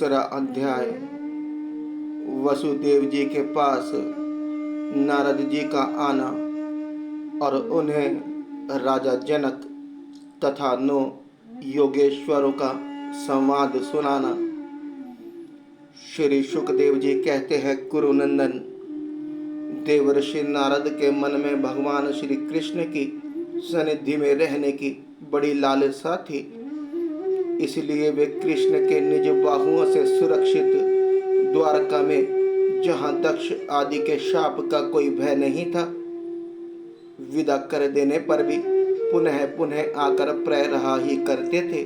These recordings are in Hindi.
दूसरा अध्याय। वसुदेव जी के पास नारद जी का आना और उन्हें राजा जनक तथा 9 योगेश्वरों का संवाद सुनाना। श्री सुखदेव जी कहते हैं, कुरुनंदन, देवर्षि नारद के मन में भगवान श्री कृष्ण की सनिधि में रहने की बड़ी लालसा थी। इसलिए वे कृष्ण के निज बाहुओं से सुरक्षित द्वारका में, जहां दक्ष आदि के शाप का कोई भय नहीं था, विदा कर देने पर भी पुनः पुनः आकर प्रह ही करते थे।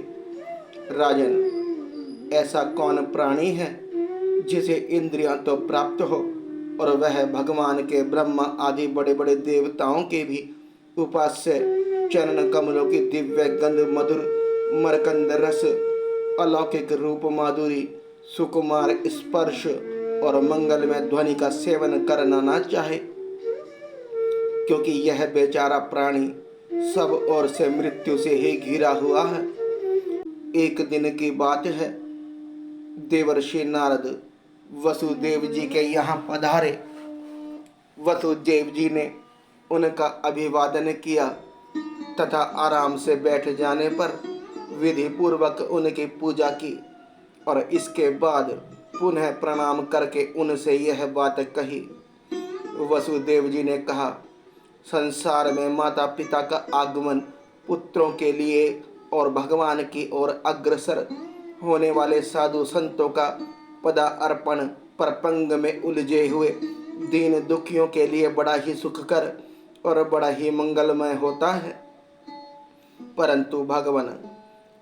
राजन, ऐसा कौन प्राणी है जिसे इंद्रियां तो प्राप्त हो और वह भगवान के ब्रह्मा आदि बड़े बड़े देवताओं के भी उपास्य चरण कमलों की दिव्य गंध, मधुर मरकंद रस, अलौकिक रूप, माधुरी, सुकुमार स्पर्श और मंगलमय ध्वनि का सेवन करना ना चाहे, क्योंकि यह बेचारा प्राणी सब ओर से मृत्यु से ही घिरा हुआ है। एक दिन की बात है, देवर्षि नारद वसुदेव जी के यहाँ पधारे। वसुदेव जी ने उनका अभिवादन किया तथा आराम से बैठ जाने पर विधि पूर्वक उनकी पूजा की और इसके बाद पुनः प्रणाम करके उनसे यह बात कही। वसुदेव जी ने कहा, संसार में माता पिता का आगमन, पुत्रों के लिए और भगवान की ओर अग्रसर होने वाले साधु संतों का पदा अर्पण, परपंग में उलझे हुए दीन दुखियों के लिए बड़ा ही सुखकर और बड़ा ही मंगलमय होता है। परंतु भगवान,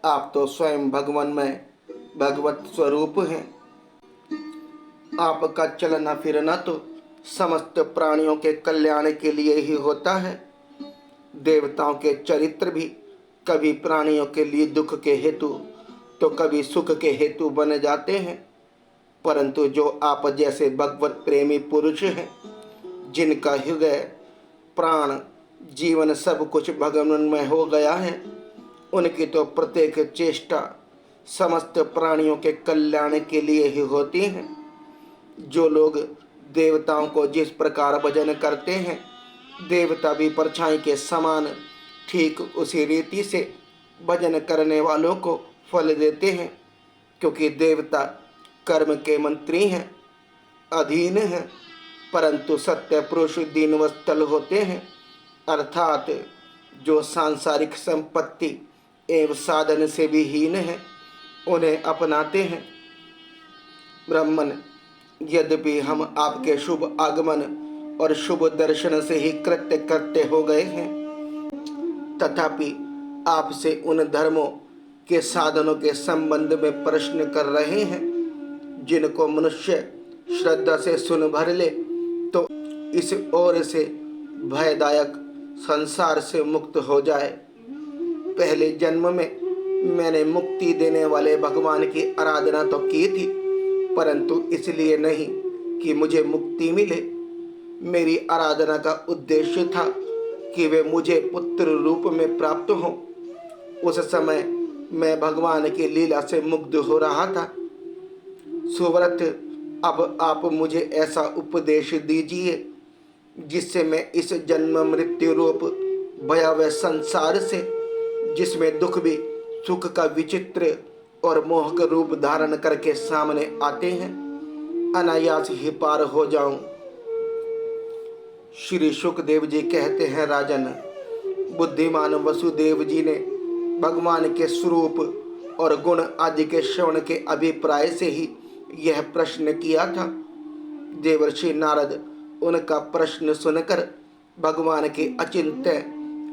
आप तो स्वयं भगवानमय भगवत स्वरूप हैं। आपका चलना फिरना तो समस्त प्राणियों के कल्याण के लिए ही होता है। देवताओं के चरित्र भी कभी प्राणियों के लिए दुख के हेतु तो कभी सुख के हेतु बन जाते हैं। परंतु जो आप जैसे भगवत प्रेमी पुरुष हैं, जिनका हृदय, प्राण, जीवन सब कुछ भगवानमय हो गया है, उनकी तो प्रत्येक चेष्टा समस्त प्राणियों के कल्याण के लिए ही होती है। जो लोग देवताओं को जिस प्रकार भजन करते हैं, देवता भी परछाई के समान ठीक उसी रीति से भजन करने वालों को फल देते हैं, क्योंकि देवता कर्म के मंत्री हैं, अधीन हैं, परंतु सत्य पुरुष दीनवस्थल होते हैं, अर्थात जो सांसारिक संपत्ति एवं साधन से भी हीन है, उन्हें अपनाते हैं। ब्राह्मण, यद्यपि हम आपके शुभ आगमन और शुभ दर्शन से ही कृत्य करते हो गए हैं, तथापि आपसे उन धर्मों के साधनों के संबंध में प्रश्न कर रहे हैं जिनको मनुष्य श्रद्धा से सुन भर ले तो इस ओर से भयदायक संसार से मुक्त हो जाए। पहले जन्म में मैंने मुक्ति देने वाले भगवान की आराधना तो की थी, परंतु इसलिए नहीं कि मुझे मुक्ति मिले। मेरी आराधना का उद्देश्य था कि वे मुझे पुत्र रूप में प्राप्त हों। उस समय मैं भगवान की लीला से मुग्ध हो रहा था। सुव्रत, अब आप मुझे ऐसा उपदेश दीजिए जिससे मैं इस जन्म मृत्यु रूप भयावह संसार से, जिसमें दुख भी सुख का विचित्र और मोहक रूप धारण करके सामने आते हैं, अनायास ही पार हो जाऊं। श्री सुखदेव जी कहते हैं, राजन, बुद्धिमान वसुदेव जी ने भगवान के स्वरूप और गुण आदि के श्रवण के अभिप्राय से ही यह प्रश्न किया था। देवर्षि नारद उनका प्रश्न सुनकर भगवान के अचिंत्य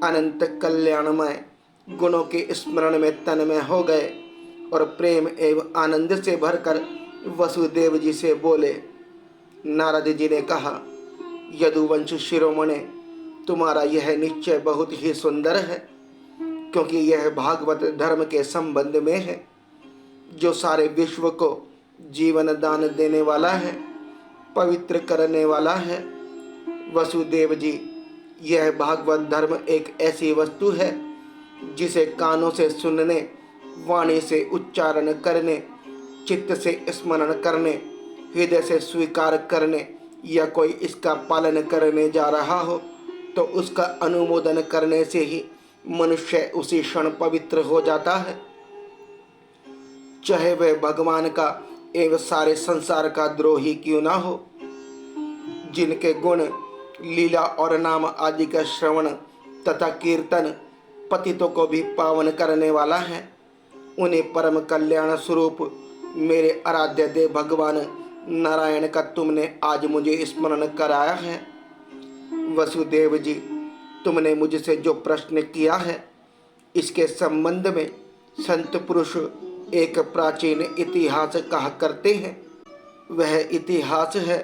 अनंत कल्याणमय गुणों के स्मरण में तन्मय हो गए और प्रेम एवं आनंद से भरकर वसुदेव जी से बोले। नारद जी ने कहा, यदुवंश शिरोमणे, तुम्हारा यह निश्चय बहुत ही सुंदर है, क्योंकि यह भागवत धर्म के संबंध में है, जो सारे विश्व को जीवन दान देने वाला है, पवित्र करने वाला है। वसुदेव जी, यह भागवत धर्म एक ऐसी वस्तु है जिसे कानों से सुनने, वाणी से उच्चारण करने, चित्त से स्मरण करने, हृदय से स्वीकार करने या कोई इसका पालन करने जा रहा हो तो उसका अनुमोदन करने से ही मनुष्य उसी क्षण पवित्र हो जाता है। चाहे वह भगवान का एवं सारे संसार का द्रोही क्यों ना हो। जिनके गुण, लीला और नाम आदि का श्रवण तथा कीर्तन पतितों को भी पावन करने वाला है, उन्हें परम कल्याण स्वरूप मेरे आराध्य देव भगवान नारायण का तुमने आज मुझे स्मरण कराया है। वसुदेव जी, तुमने मुझसे जो प्रश्न किया है इसके संबंध में संत पुरुष एक प्राचीन इतिहास कहा करते हैं। वह इतिहास है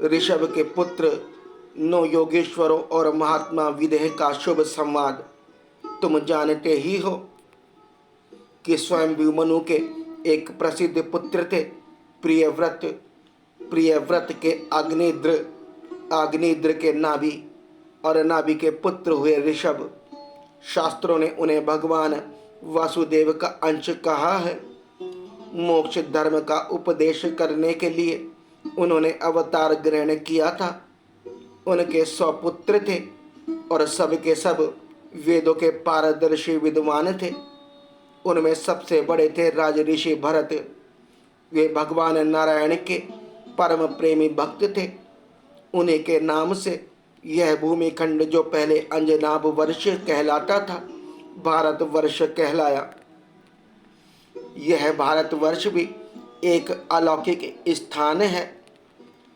ऋषभ के पुत्र 9 योगेश्वरों और महात्मा विदेह का शुभ संवाद। तुम जानते ही हो कि स्वयं मनु के एक प्रसिद्ध पुत्र थे, प्रियव्रत। प्रियव्रत के अग्निद्र के नाभि और नाभि के पुत्र हुए ऋषभ। शास्त्रों ने उन्हें भगवान वासुदेव का अंश कहा है। मोक्ष धर्म का उपदेश करने के लिए उन्होंने अवतार ग्रहण किया था। उनके 100 पुत्र थे और सब के सब वेदों के पारदर्शी विद्वान थे। उनमें सबसे बड़े थे राजऋषि भरत। वे भगवान नारायण के परम प्रेमी भक्त थे। उन्हीं के नाम से यह भूमिखंड जो पहले अंजनाभ वर्ष कहलाता था, भारतवर्ष कहलाया। यह भारतवर्ष भी एक अलौकिक स्थान है।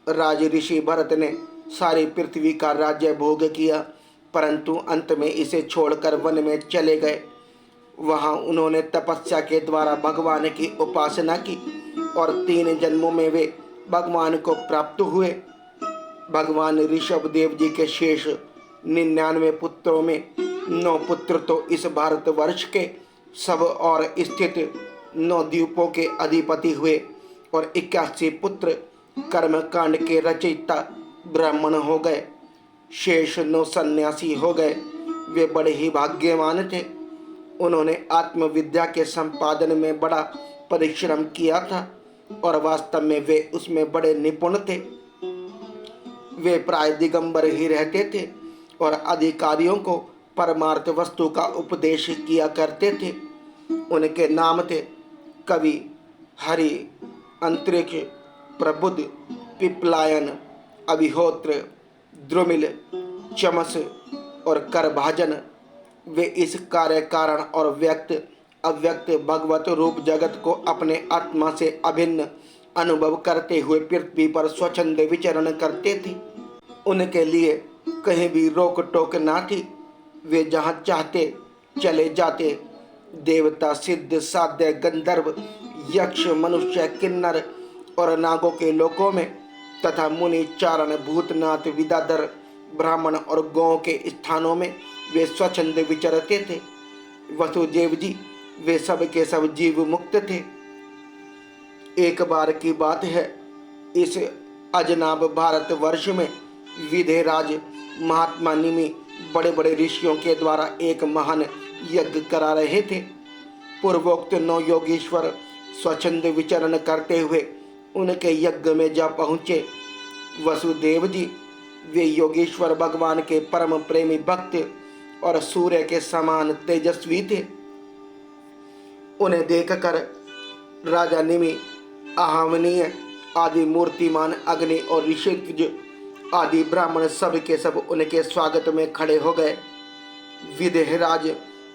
राजऋषि भरत ने सारी पृथ्वी का राज्य भोग किया, परंतु अंत में इसे छोड़कर वन में चले गए। वहाँ उन्होंने तपस्या के द्वारा भगवान की उपासना की और 3 जन्मों में वे भगवान को प्राप्त हुए। भगवान ऋषभ देव जी के शेष 99 पुत्रों में 9 पुत्र तो इस भारतवर्ष के सब और स्थित 9 द्वीपों के अधिपति हुए और 81 पुत्र कर्मकांड के रचयिता ब्राह्मण हो गए। शेष 9 सन्यासी हो गए। वे बड़े ही भाग्यवान थे। उन्होंने आत्मविद्या के संपादन में बड़ा परिश्रम किया था और वास्तव में वे उसमें बड़े निपुण थे। वे प्राय दिगंबर ही रहते थे और अधिकारियों को परमार्थ वस्तु का उपदेश किया करते थे। उनके नाम थे कवि, हरि, अंतरिक्ष, प्रबुद्ध, पिपलायन, अभिहोत्र, द्रुमिल, चमस और करभाजन। वे इस कार्य कारण और व्यक्त अव्यक्त भगवत रूप जगत को अपने आत्मा से अभिन्न अनुभव करते हुए पृथ्वी पर स्वच्छंद विचरण करते थे। उनके लिए कहीं भी रोक टोक ना थी। वे जहाँ चाहते चले जाते। देवता, सिद्ध, साध्य, गंधर्व, यक्ष, मनुष्य, किन्नर और नागों के लोकों में तथा मुनि, चारण, भूतनाथ, विदाधर, ब्राह्मण और गौ के स्थानों में वे स्वच्छंद विचरते थे। वसुदेव जी वे सब के सब जीव मुक्त थे। एक बार की बात है, इस अजनाब भारतवर्ष में विदेहराज महात्मा निमि बड़े बड़े ऋषियों के द्वारा एक महान यज्ञ करा रहे थे। पूर्वोक्त 9 योगीश्वर स्वच्छंद विचरण करते हुए उनके यज्ञ में जा पहुँचे। वसुदेव जी वे योगेश्वर भगवान के परम प्रेमी भक्त और सूर्य के समान तेजस्वी थे। उन्हें देखकर राजा निमि, आहवनीय आदि मूर्तिमान अग्नि और ऋषिज आदि ब्राह्मण सब के सब उनके स्वागत में खड़े हो गए। विदेहराज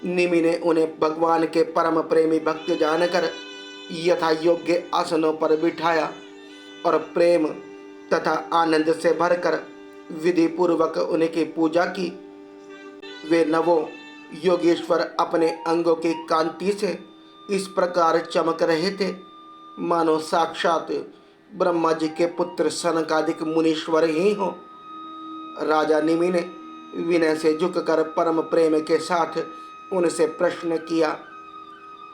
निमि ने उन्हें भगवान के परम प्रेमी भक्त जानकर यथा योग्य आसनों पर बिठाया और प्रेम तथा आनंद से भरकर विधि पूर्वक उनकी पूजा की। वे नवों योगेश्वर अपने अंगों की कांति से इस प्रकार चमक रहे थे मानो साक्षात ब्रह्मा जी के पुत्र सनकादिक मुनीश्वर ही हो। राजा निमि ने विनय से झुककर परम प्रेम के साथ उनसे प्रश्न किया।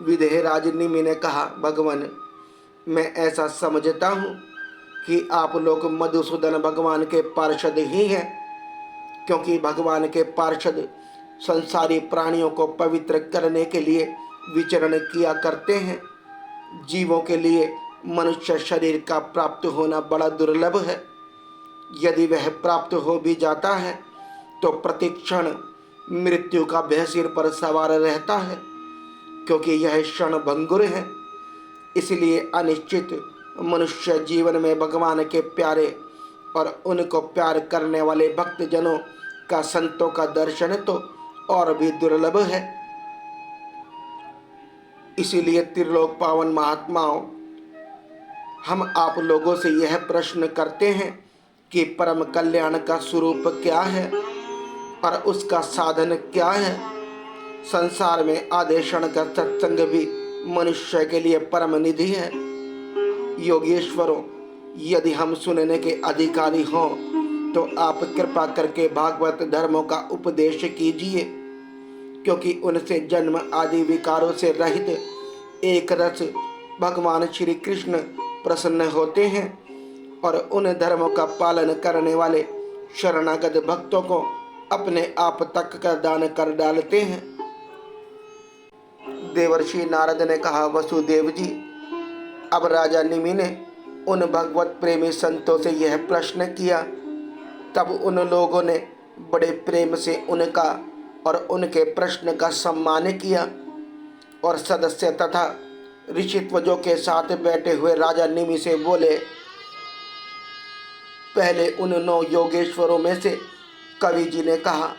विदेहराज निमि ने कहा, भगवान, मैं ऐसा समझता हूँ कि आप लोग मधुसूदन भगवान के पार्षद ही हैं, क्योंकि भगवान के पार्षद संसारी प्राणियों को पवित्र करने के लिए विचरण किया करते हैं। जीवों के लिए मनुष्य शरीर का प्राप्त होना बड़ा दुर्लभ है। यदि वह प्राप्त हो भी जाता है तो प्रतिक्षण मृत्यु का भय सिर पर सवार रहता है, क्योंकि यह क्षण भंगुर है। इसलिए अनिश्चित मनुष्य जीवन में भगवान के प्यारे और उनको प्यार करने वाले भक्तजनों का, संतों का दर्शन तो और भी दुर्लभ है। इसीलिए त्रिलोक पावन महात्माओं, हम आप लोगों से यह प्रश्न करते हैं कि परम कल्याण का स्वरूप क्या है और उसका साधन क्या है। संसार में आधे क्षण का सत्संग भी मनुष्य के लिए परम निधि है। योगेश्वरों, यदि हम सुनने के अधिकारी हों तो आप कृपा करके भागवत धर्मों का उपदेश कीजिए, क्योंकि उनसे जन्म आदि विकारों से रहित एक रस भगवान श्री कृष्ण प्रसन्न होते हैं और उन धर्मों का पालन करने वाले शरणागत भक्तों को अपने आप तक का दान कर डालते हैं। देवर्षि नारद ने कहा, वसुदेव जी, अब राजा निमि ने उन भगवत प्रेमी संतों से यह प्रश्न किया। तब उन लोगों ने बड़े प्रेम से उनका और उनके प्रश्न का सम्मान किया और सदस्य तथा ऋषित्वजों के साथ बैठे हुए राजा निमि से बोले, पहले उन 9 योगेश्वरों में से कवि जी ने कहा,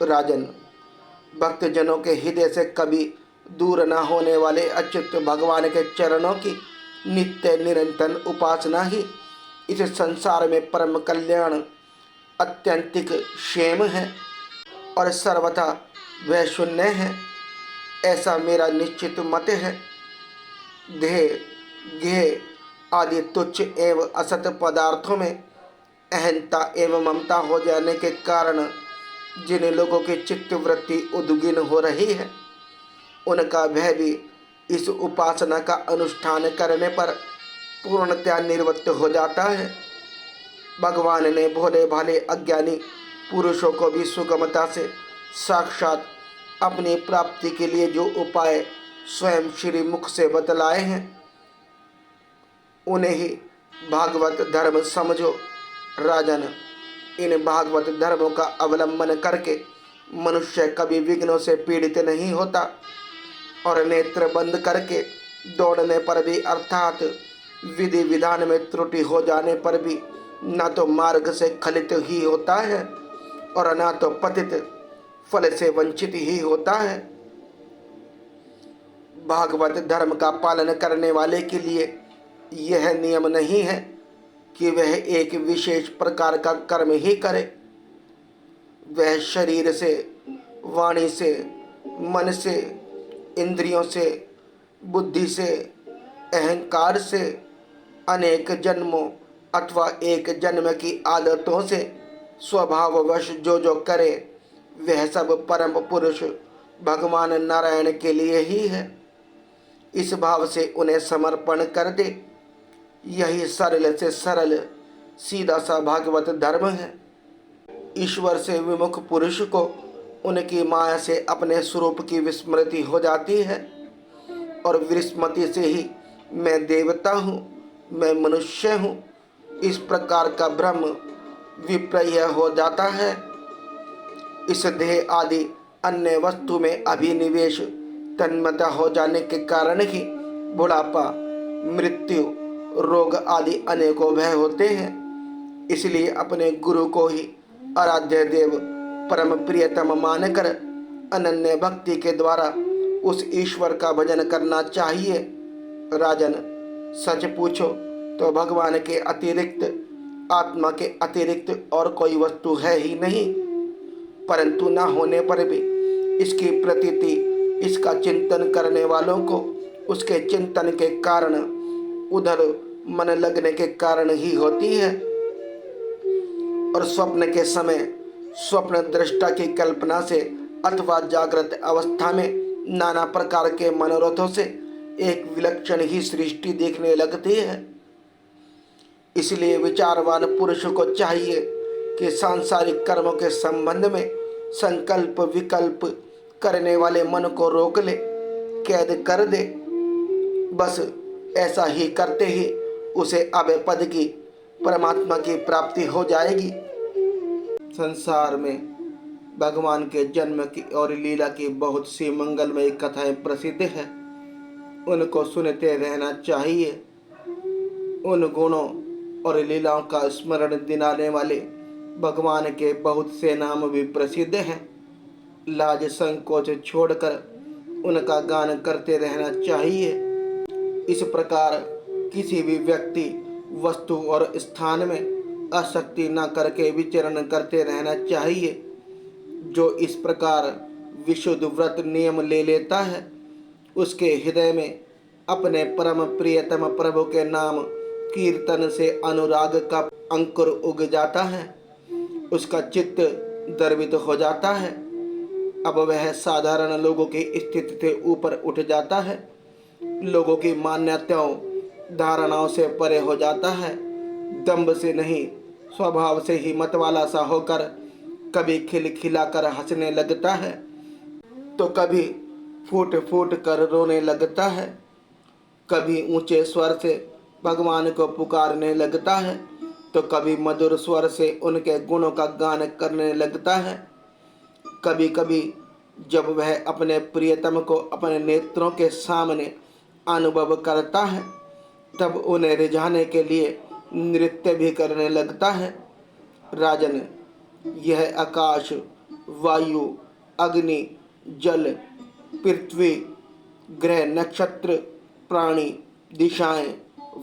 राजन, भक्तजनों के हृदय से कभी दूर न होने वाले अच्युत भगवान के चरणों की नित्य निरंतर उपासना ही इस संसार में परम कल्याण अत्यंतिक क्षेम है और सर्वथा वह शून्य है, ऐसा मेरा निश्चित मत है। देह, गेह आदि तुच्छ एवं असत पदार्थों में अहंता एवं ममता हो जाने के कारण जिन लोगों की चित्त वृत्ति उद्विग्न हो रही है, उनका भय भी इस उपासना का अनुष्ठान करने पर पूर्णतया निवृत्त हो जाता है। भगवान ने भोले भाले अज्ञानी पुरुषों को भी सुगमता से साक्षात अपनी प्राप्ति के लिए जो उपाय स्वयं श्री मुख से बतलाए हैं, उन्हें ही भागवत धर्म समझो। राजन, इन भागवत धर्मों का अवलंबन करके मनुष्य कभी विघ्नों से पीड़ित नहीं होता और नेत्र बंद करके दौड़ने पर भी, अर्थात विधि विधान में त्रुटि हो जाने पर भी न तो मार्ग से खलित ही होता है और न तो पतित फल से वंचित ही होता है। भागवत धर्म का पालन करने वाले के लिए यह नियम नहीं है कि वह एक विशेष प्रकार का कर्म ही करे। वह शरीर से, वाणी से, मन से, इंद्रियों से, बुद्धि से, अहंकार से अनेक जन्मों अथवा एक जन्म की आदतों से स्वभाववश जो जो करे, वह सब परम पुरुष भगवान नारायण के लिए ही है। इस भाव से उन्हें समर्पण कर दे। यही सरल से सरल सीधा सा भागवत धर्म है। ईश्वर से विमुख पुरुष को उनकी माया से अपने स्वरूप की विस्मृति हो जाती है और विस्मृति से ही मैं देवता हूँ, मैं मनुष्य हूँ, इस प्रकार का भ्रम विपर्य हो जाता है। इस देह आदि अन्य वस्तु में अभिनिवेश तन्मता हो जाने के कारण ही बुढ़ापा, मृत्यु, रोग आदि अनेकों भय होते हैं। इसलिए अपने गुरु को ही आराध्य देव परम प्रियतम मानकर अनन्य भक्ति के द्वारा उस ईश्वर का भजन करना चाहिए। राजन, सच पूछो तो भगवान के अतिरिक्त, आत्मा के अतिरिक्त और कोई वस्तु है ही नहीं, परंतु न होने पर भी इसकी प्रतीति इसका चिंतन करने वालों को उसके चिंतन के कारण, उधर मन लगने के कारण ही होती है। और स्वप्न के समय स्वप्न दृष्टा की कल्पना से अथवा जागृत अवस्था में नाना प्रकार के मनोरथों से एक विलक्षण ही सृष्टि देखने लगती है। इसलिए विचारवान पुरुष को चाहिए कि सांसारिक कर्मों के संबंध में संकल्प विकल्प करने वाले मन को रोक ले, कैद कर दे। बस ऐसा ही करते ही उसे अभय पद की, परमात्मा की प्राप्ति हो जाएगी। संसार में भगवान के जन्म की और लीला की बहुत सी मंगलमयी कथाएं प्रसिद्ध हैं। उनको सुनते रहना चाहिए। उन गुणों और लीलाओं का स्मरण दिलाने वाले भगवान के बहुत से नाम भी प्रसिद्ध हैं। लाज संकोच छोड़कर उनका गान करते रहना चाहिए। इस प्रकार किसी भी व्यक्ति, वस्तु और स्थान में आसक्ति न करके विचरण करते रहना चाहिए। जो इस प्रकार विशुद्ध व्रत नियम ले लेता है, उसके हृदय में अपने परम प्रियतम प्रभु के नाम कीर्तन से अनुराग का अंकुर उग जाता है। उसका चित्त द्रवित हो जाता है। अब वह साधारण लोगों की स्थिति से ऊपर उठ जाता है। लोगों की मान्यताओं, धारणाओं से परे हो जाता है। दंभ से नहीं, स्वभाव से ही मतवाला सा होकर कभी खिलखिलाकर हंसने लगता है, तो कभी फूट फूट कर रोने लगता है। कभी ऊंचे स्वर से भगवान को पुकारने लगता है, तो कभी मधुर स्वर से उनके गुणों का गान करने लगता है। कभी कभी जब वह अपने प्रियतम को अपने नेत्रों के सामने अनुभव करता है, तब उन्हें रिझाने के लिए नृत्य भी करने लगता है। राजन, यह आकाश, वायु, अग्नि, जल, पृथ्वी, ग्रह, नक्षत्र, प्राणी, दिशाएं,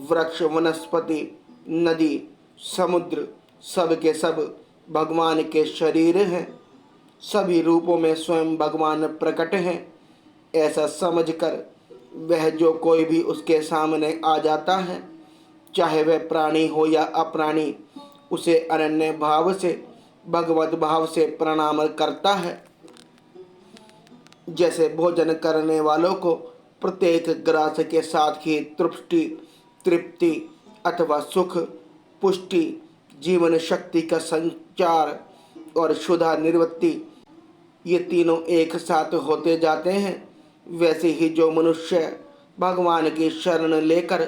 वृक्ष, वनस्पति, नदी, समुद्र, सब के सब भगवान के शरीर हैं। सभी रूपों में स्वयं भगवान प्रकट हैं। ऐसा समझकर वह जो कोई भी उसके सामने आ जाता है, चाहे वह प्राणी हो या अप्राणी, उसे अनन्य भाव से, भगवत भाव से प्रणाम करता है। जैसे भोजन करने वालों को प्रत्येक ग्रास के साथ ही तुष्टि, तृप्ति अथवा सुख, पुष्टि, जीवन शक्ति का संचार और शुद्धा निवृत्ति, ये तीनों एक साथ होते जाते हैं, वैसे ही जो मनुष्य भगवान की शरण लेकर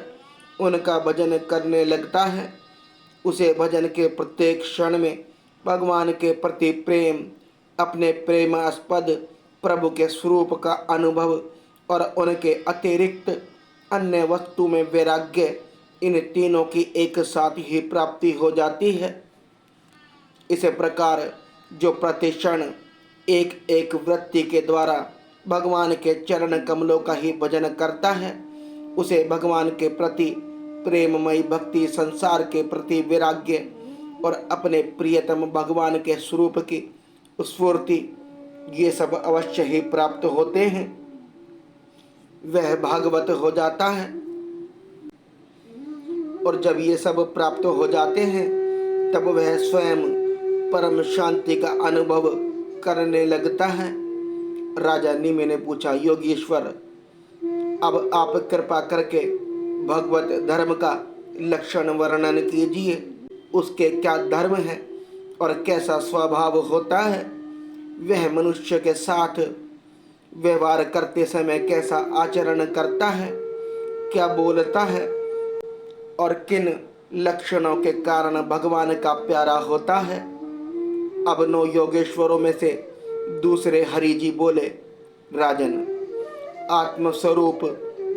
उनका भजन करने लगता है, उसे भजन के प्रत्येक क्षण में भगवान के प्रति प्रेम, अपने प्रेमास्पद प्रभु के स्वरूप का अनुभव और उनके अतिरिक्त अन्य वस्तु में वैराग्य, इन तीनों की एक साथ ही प्राप्ति हो जाती है। इस प्रकार जो प्रतिक्षण एक एक वृत्ति के द्वारा भगवान के चरण कमलों का ही भजन करता है, उसे भगवान के प्रति प्रेममयी भक्ति, संसार के प्रति वैराग्य और अपने प्रियतम भगवान के स्वरूप की स्फूर्ति, ये सब अवश्य ही प्राप्त होते हैं। वह भागवत हो जाता है। और जब ये सब प्राप्त हो जाते हैं, तब वह स्वयं परम शांति का अनुभव करने लगता है। राजा निमि ने पूछा, योगीश्वर, अब आप कृपा करके भगवत धर्म का लक्षण वर्णन कीजिए। उसके क्या धर्म है और कैसा स्वभाव होता है? वह मनुष्य के साथ व्यवहार करते समय कैसा आचरण करता है, क्या बोलता है और किन लक्षणों के कारण भगवान का प्यारा होता है? अब 9 योगेश्वरों में से दूसरे हरि जी बोले, राजन, आत्मस्वरूप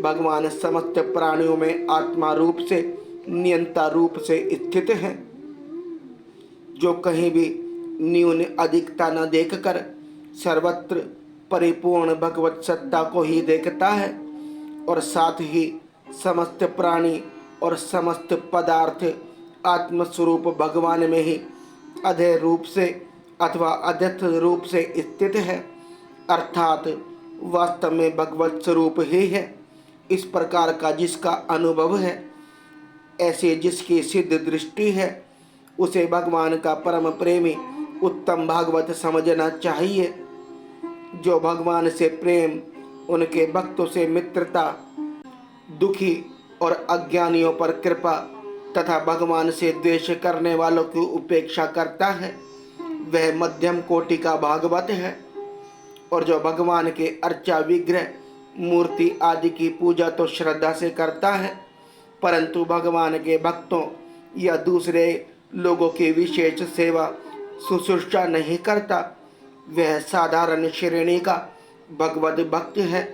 भगवान समस्त प्राणियों में आत्मा रूप से, नियंता रूप से स्थित हैं। जो कहीं भी न्यून अधिकता न देखकर सर्वत्र परिपूर्ण भगवत सत्ता को ही देखता है और साथ ही समस्त प्राणी और समस्त पदार्थ आत्मस्वरूप भगवान में ही अधेय रूप से अथवा अध्यक्ष रूप से स्थित है, अर्थात वास्तव में भगवत स्वरूप ही है। इस प्रकार का जिसका अनुभव है, ऐसे जिसकी सिद्ध दृष्टि है, उसे भगवान का परम प्रेमी उत्तम भागवत समझना चाहिए। जो भगवान से प्रेम, उनके भक्तों से मित्रता, दुखी और अज्ञानियों पर कृपा तथा भगवान से द्वेष करने वालों की उपेक्षा करता है, वह मध्यम कोटि का भागवत है। और जो भगवान के अर्चा विग्रह मूर्ति आदि की पूजा तो श्रद्धा से करता है, परंतु भगवान के भक्तों या दूसरे लोगों की विशेष सेवा शुश्रूषा नहीं करता। वह साधारण श्रेणी का भगवत भक्त है,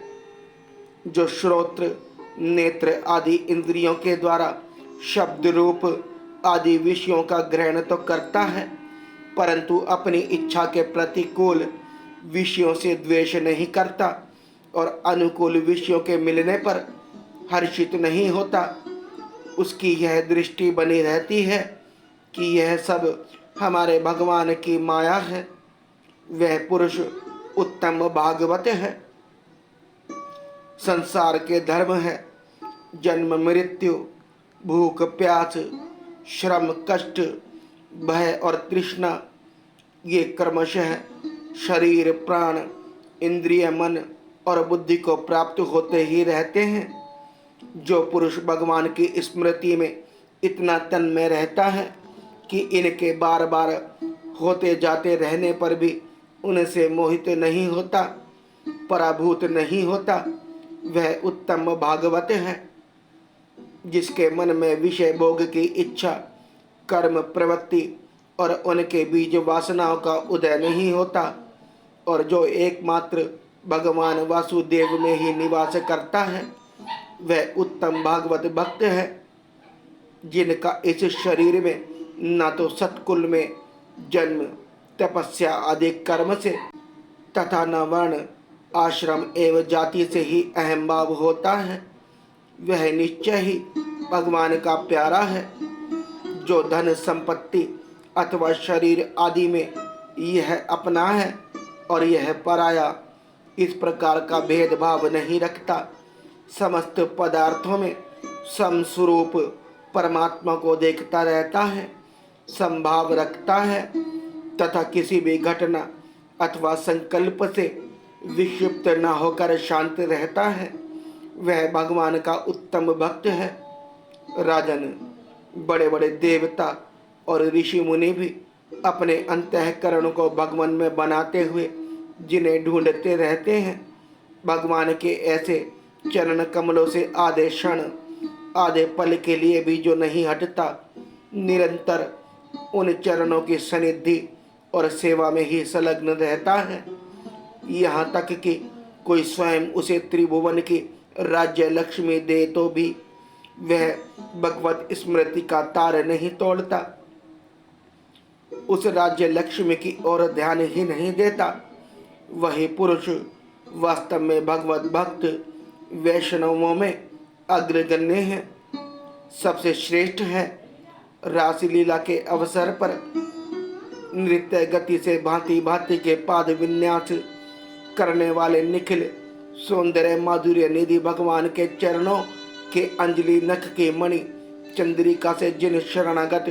जो श्रोत्र, नेत्र आदि इंद्रियों के द्वारा शब्द, रूप आदि विषयों का ग्रहण तो करता है, परंतु अपनी इच्छा के प्रतिकूल विषयों से द्वेष नहीं करता और अनुकूल विषयों के मिलने पर हर्षित नहीं होता। उसकी यह दृष्टि बनी रहती है कि यह सब हमारे भगवान की माया है। वह पुरुष उत्तम भागवत है। संसार के धर्म है जन्म मृत्यु, भूख प्यास, श्रम कष्ट, भय और तृष्णा। ये क्रमशः शरीर, प्राण, इंद्रिय, मन और बुद्धि को प्राप्त होते ही रहते हैं। जो पुरुष भगवान की स्मृति में इतना तन्मय रहता है कि इनके बार बार होते जाते रहने पर भी उनसे मोहित नहीं होता, पराभूत नहीं होता, वह उत्तम भागवत है। जिसके मन में विषय भोग की इच्छा, कर्म प्रवृत्ति और उनके बीज वासनाओं का उदय नहीं होता, और जो एकमात्र भगवान वासुदेव में ही निवास करता है, वह उत्तम भागवत भक्त है। जिनका इस शरीर में न तो सत्कुल में जन्म, तपस्या आदि कर्म से तथा न वर्ण, आश्रम एवं जाति से ही अहम भाव होता है, वह निश्चय ही भगवान का प्यारा है। जो धन संपत्ति अथवा शरीर आदि में यह अपना है और यह पराया, इस प्रकार का भेदभाव नहीं रखता, समस्त पदार्थों में समस्वरूप परमात्मा को देखता रहता है, संभाव रखता है तथा किसी भी घटना अथवा संकल्प से विक्षिप्त न होकर शांत रहता है, वह भगवान का उत्तम भक्त है। राजन, बड़े बड़े देवता और ऋषि मुनि भी अपने अंतःकरण को भगवान में बनाते हुए जिन्हें ढूंढते रहते हैं, भगवान के ऐसे चरण कमलों से आधे क्षण, आधे पल के लिए भी जो नहीं हटता, निरंतर उन चरणों की सनिधि और सेवा में ही संलग्न रहता है। यहाँ तक कि कोई स्वयं उसे त्रिभुवन की राज्य लक्ष्मी दे तो भी वह भगवत स्मृति का तार नहीं तोड़ता, उस राज्य लक्ष्मी की ओर ध्यान ही नहीं देता। वही पुरुष वास्तव में भगवत भक्त वैष्णवों में अग्रगण्य है, सबसे श्रेष्ठ है। रासलीला के अवसर पर नृत्य गति से भांति भांति के पाद विन्यास करने वाले निखिल सौंदर्य माधुर्य निधि भगवान के चरणों के अंजलि नख के मणि चंद्रिका से जिन शरणागत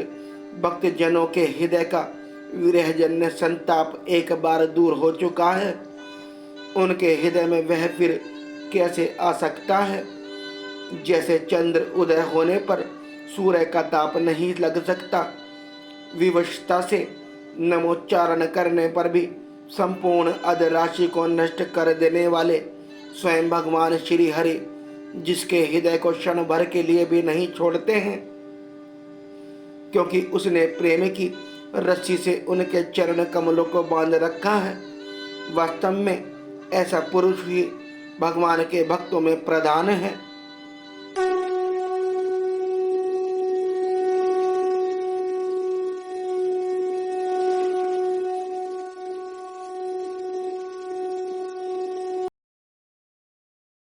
भक्त जनों के हृदय का विरहजन्य संताप एक बार दूर हो चुका है, उनके हृदय में वह फिर कैसे आ सकता है। जैसे चंद्र उदय होने पर सूर्य का ताप नहीं लग सकता, विवशता से नमोच्चारण करने पर भी संपूर्ण अधराशि को नष्ट कर देने वाले स्वयं भगवान श्री हरि, जिसके हृदय को क्षण भर के लिए भी नहीं छोड़ते हैं, क्योंकि उसने प्रेम की रस्सी से उनके चरण कमलों को बांध रखा है। वास्तव में ऐसा पुरुष ही भगवान के भक्तों में प्रधान है।